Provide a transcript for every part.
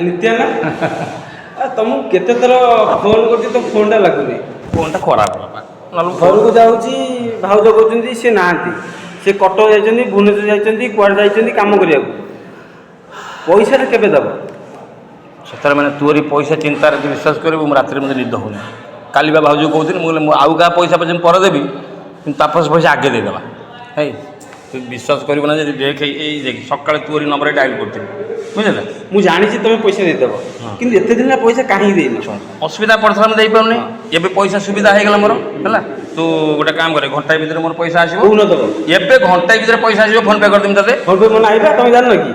नित्या ना तुमको केते थर फोन करती तो फोन टा लगुनि फोन टा खराब बाबा घर को जाऊँगी भाउज कहते सी ना सी कटक जाइए भुवनेश्वर जाइए कुआड़े जाइए कम करने पैसा केवे दब से मैंने तोरी पैसा चिंतार विश्वास करूँ रात में निद हो काली बा भाज कहती आउ क्या पैसा पे पर देवी तापस पैसा आगे देदेवा है तु विश्वास कर देख देख सका तोरी नंबर डायल करती बुझे मुझे जानी तुम पैसा देदेव कि एत दिन पैसा कहीं देनी असुविधा पड़ता मुझे पाऊनी ये पैसा सुविधा हो गला मोर है तू गोटे काम करे घंटा भर मोर पैसा आसो एबे घंटा भर पैसा आसो फोन पे करदेमी तेरे फोन पे मन आइबा तुम जान कि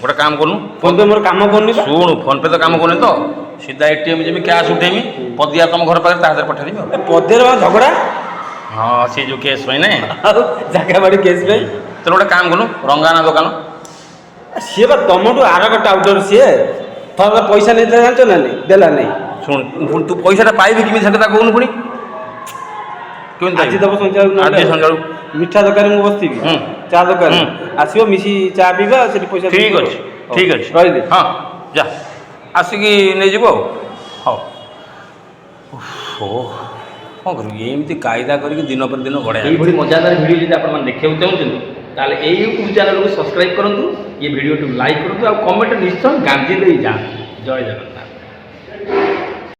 गोटे काम करूँ फोन पे मोर काम करनी शुणु फोन पे तो काम करनी तो सीधा एटीएम जी कैश उठेमी पदिया तुम घर पाखे तार पठेदेवी पदियर झगड़ा हाँ सी जो केस पे ना जगह बाड़ी केस पे तेरे गोटे काम करूँ रंगाना दुकान सी बा तुम आरक टाउटर सी थोड़ा पैसा नहीं जानते ना नहीं देला नहीं शुण तू पैसा पाइबी कि से कहून पुणी आज दब संचार मिठा दुकान में बसती चा दुकान आसो मिसी चा पीवा से पैसा ठीक अच्छे ठीक अच्छे रही हाँ जा आसिकी नहीं जीव हाँ कौन करूँ एमती कायदा करके दिन पर दिन बढ़े ये मजादार वीडियो जब आप देखा चाहते ताले ये यूट्यूब चैनल को सब्सक्राइब करूँ ये वीडियो लाइक करूँ और कमेंट निश्चय गांधी दे जाए जय जगन्नाथ।